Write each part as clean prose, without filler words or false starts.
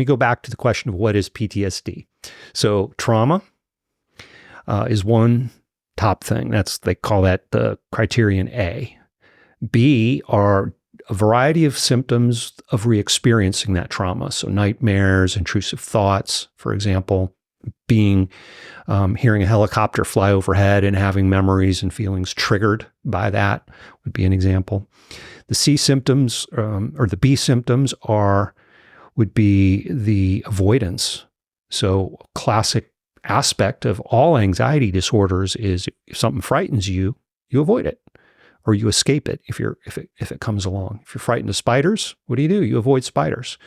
go back to the question of what is PTSD. So trauma is one top thing. They call that the criterion A. B are a variety of symptoms of re-experiencing that trauma. So nightmares, intrusive thoughts, for example, hearing a helicopter fly overhead and having memories and feelings triggered by that would be an example. The C symptoms or the B symptoms would be the avoidance. So classic aspect of all anxiety disorders is if something frightens you, you avoid it. Or you escape it if it comes along. If you're frightened of spiders, what do? You avoid spiders.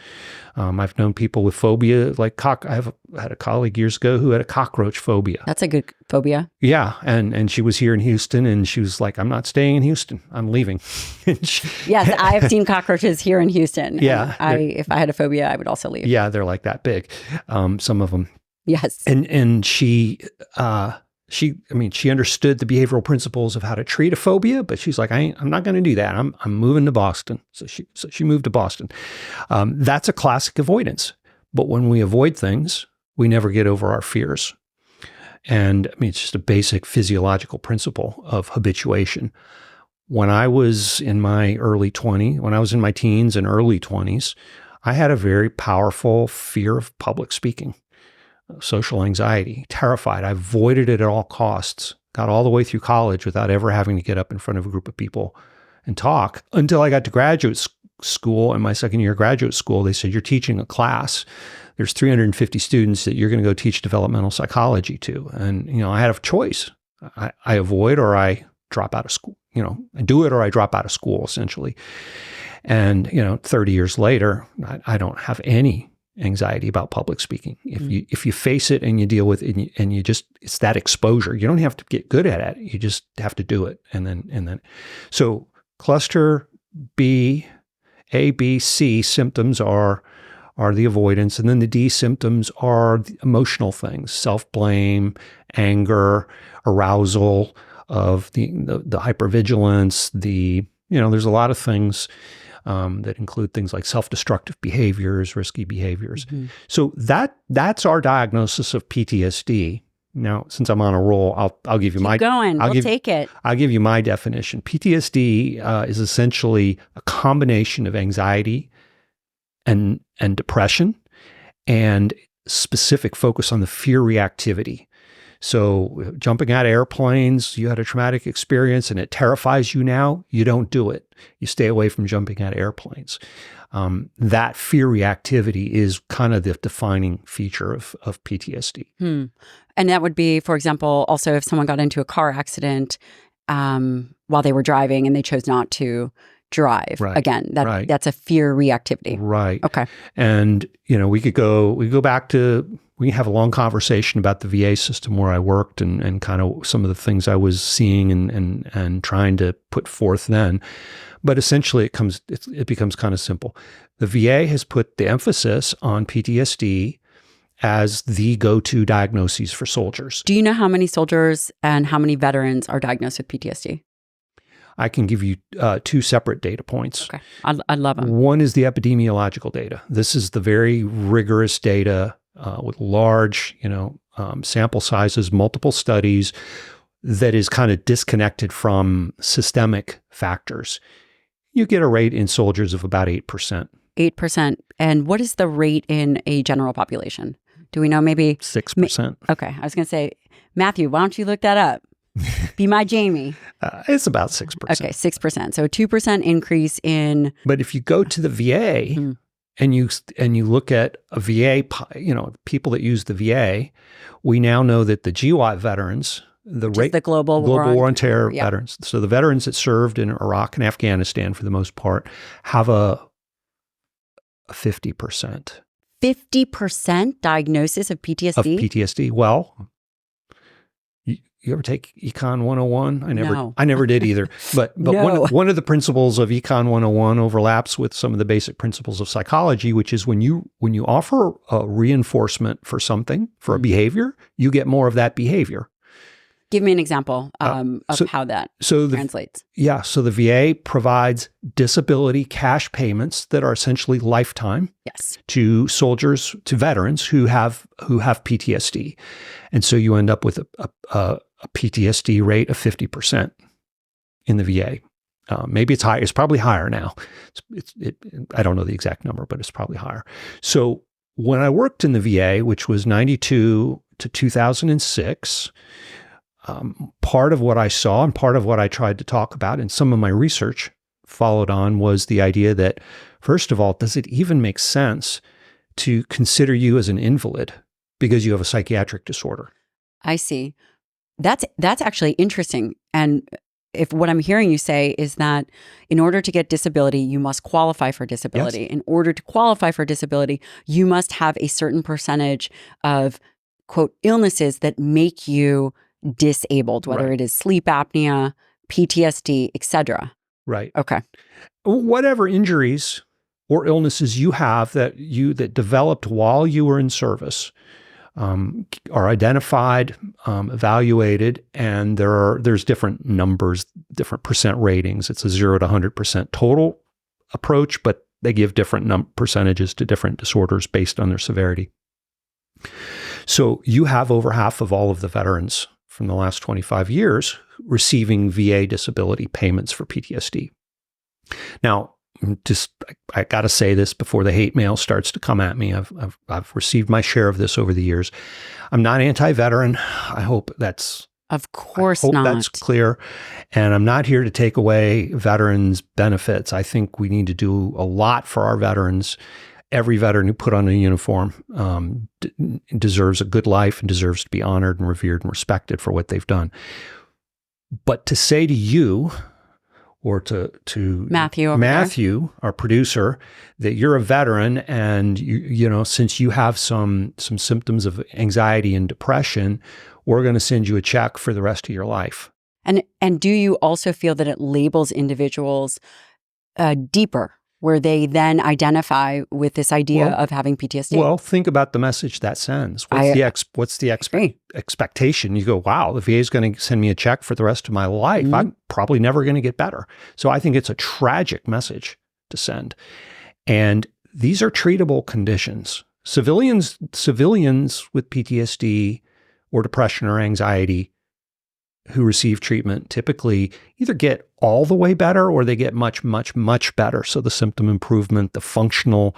I've known people with phobia, like I had a colleague years ago who had a cockroach phobia. That's a good phobia. Yeah, and she was here in Houston, and she was like, "I'm not staying in Houston. I'm leaving." Yes, I have seen cockroaches here in Houston. Yeah, if I had a phobia, I would also leave. Yeah, they're like that big. Some of them. Yes, and she understood the behavioral principles of how to treat a phobia, but she's like, I'm not going to do that. I'm moving to Boston. So she moved to Boston. That's a classic avoidance. But when we avoid things, we never get over our fears. And it's just a basic physiological principle of habituation. When I was in my teens and early 20s, I had a very powerful fear of public speaking. Social anxiety, terrified. I avoided it at all costs, got all the way through college without ever having to get up in front of a group of people and talk until I got to graduate school. In my second year of graduate school, they said, you're teaching a class. There's 350 students that you're going to go teach developmental psychology to. And, I had a choice. I avoid or I drop out of school, I do it or I drop out of school essentially. And, 30 years later, I don't have any anxiety about public speaking. If you face it and you deal with it and you just, it's that exposure. You don't have to get good at it. You just have to do it. And then, so cluster B, A, B, C symptoms are the avoidance. And then the D symptoms are the emotional things, self-blame, anger, arousal of the hypervigilance, there's a lot of things that include things like self-destructive behaviors, risky behaviors. Mm-hmm. So that's our diagnosis of PTSD. Now, since I'm on a roll, I'll give you take it. I'll give you my definition. PTSD is essentially a combination of anxiety and depression, and specific focus on the fear reactivity. So jumping out of airplanes, you had a traumatic experience and it terrifies you now, you don't do it. You stay away from jumping out of airplanes. That fear reactivity is kind of the defining feature of PTSD. And that would be, for example, also if someone got into a car accident while they were driving and they chose not to drive. Right. Again, that's a fear reactivity. Right. Okay. And, we go back to, we have a long conversation about the VA system where I worked and kind of some of the things I was seeing and trying to put forth then. But essentially it becomes kind of simple. The VA has put the emphasis on PTSD as the go-to diagnoses for soldiers. Do you know how many soldiers and how many veterans are diagnosed with PTSD? I can give you two separate data points. Okay. I love them. One is the epidemiological data. This is the very rigorous data with large, sample sizes, multiple studies that is kind of disconnected from systemic factors. You get a rate in soldiers of about 8%. 8%. And what is the rate in a general population? Do we know? Maybe 6%. Okay. I was going to say, Matthew, why don't you look that up? Be my Jamie. It's about 6%. Okay, 6%. So a 2% increase in... But if you go to the VA and you look at a VA, people that use the VA, we now know that the GWAT veterans, the global war on terror veterans, so the veterans that served in Iraq and Afghanistan for the most part, have a 50%. 50% diagnosis of PTSD? Of PTSD. Well... You ever take Econ 101? I never did either. But no. one of the principles of Econ 101 overlaps with some of the basic principles of psychology, which is when you offer a reinforcement for something, for a behavior, you get more of that behavior. Give me an example of how that translates. So the VA provides disability cash payments that are essentially lifetime to soldiers, to veterans who have PTSD. And so you end up with a PTSD rate of 50% in the VA. Maybe it's high. It's probably higher now. I don't know the exact number, but it's probably higher. So when I worked in the VA, which was 92 to 2006, part of what I saw and part of what I tried to talk about and some of my research followed on was the idea that, first of all, does it even make sense to consider you as an invalid because you have a psychiatric disorder? I see. That's actually interesting. And if what I'm hearing you say is that in order to get disability, you must qualify for disability. Yes. In order to qualify for disability, you must have a certain percentage of, quote, illnesses that make you disabled, whether it is sleep apnea, PTSD, etc. Right. Okay. Whatever injuries or illnesses you have that developed while you were in service are identified, evaluated, and there's different numbers, different percent ratings. It's a 0 to 100% total approach, but they give different percentages to different disorders based on their severity. So you have over half of all of the veterans from the last 25 years receiving VA disability payments for PTSD. Now, I got to say this before the hate mail starts to come at me. I've received my share of this over the years. I'm not anti-veteran. I hope that's that's clear. And I'm not here to take away veterans' benefits. I think we need to do a lot for our veterans. Every veteran who put on a uniform deserves a good life and deserves to be honored and revered and respected for what they've done. But to say to you, or to Matthew, our producer, that you're a veteran and you know, since you have some symptoms of anxiety and depression, we're going to send you a check for the rest of your life. And do you also feel that it labels individuals deeper, where they then identify with this idea of having PTSD? Well, think about the message that sends. What's the expectation? You go, wow, the VA is going to send me a check for the rest of my life. Mm-hmm. I'm probably never going to get better. So I think it's a tragic message to send. And these are treatable conditions. Civilians with PTSD or depression or anxiety who receive treatment typically either get all the way better or they get much, much, much better. So the symptom improvement, the functional,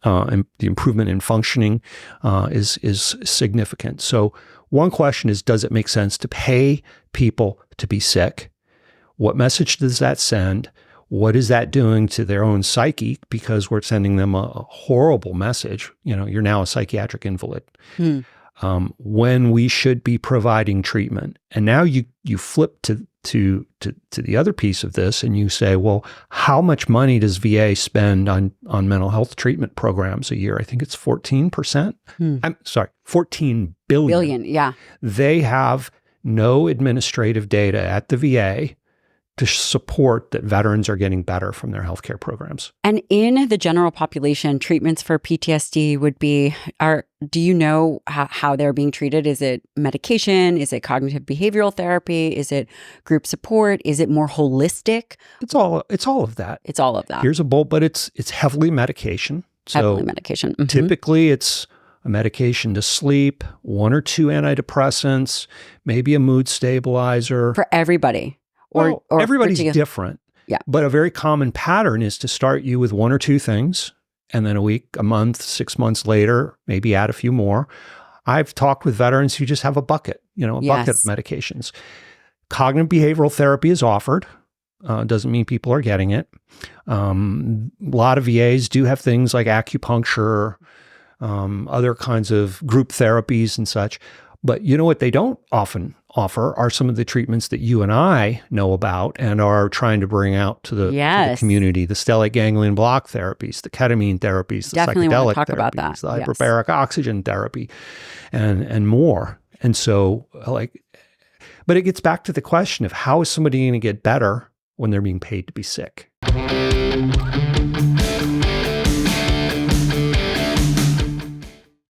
and the improvement in functioning is significant. So one question is, does it make sense to pay people to be sick? What message does that send? What is that doing to their own psyche? Because we're sending them a horrible message. You know, you're now a psychiatric invalid. When we should be providing treatment. And now you flip to the other piece of this and you say, well, how much money does VA spend on mental health treatment programs a year? I think it's 14%. I'm sorry, 14 billion. Yeah. They have no administrative data at the VA to support that veterans are getting better from their healthcare programs. And in the general population, treatments for PTSD would be, do you know how they're being treated? Is it medication? Is it cognitive behavioral therapy? Is it group support? Is it more holistic? It's all of that. It's all of that. Here's a bolt, but it's heavily medication. So heavily medication. Mm-hmm. Typically it's a medication to sleep, 1 or 2 antidepressants, maybe a mood stabilizer. For everybody. Or everybody's different. Yeah. But a very common pattern is to start you with 1 or 2 things, and then a week, a month, 6 months later, maybe add a few more. I've talked with veterans who just have a bucket, bucket of medications. Cognitive behavioral therapy is offered. Doesn't mean people are getting it. A lot of VAs do have things like acupuncture, other kinds of group therapies and such. But you know what they don't often offer are some of the treatments that you and I know about and are trying to bring out to the community, the stellate ganglion block therapies, the ketamine therapies, the psychedelic therapies, the hyperbaric oxygen therapy, and more. And so, but it gets back to the question of how is somebody going to get better when they're being paid to be sick?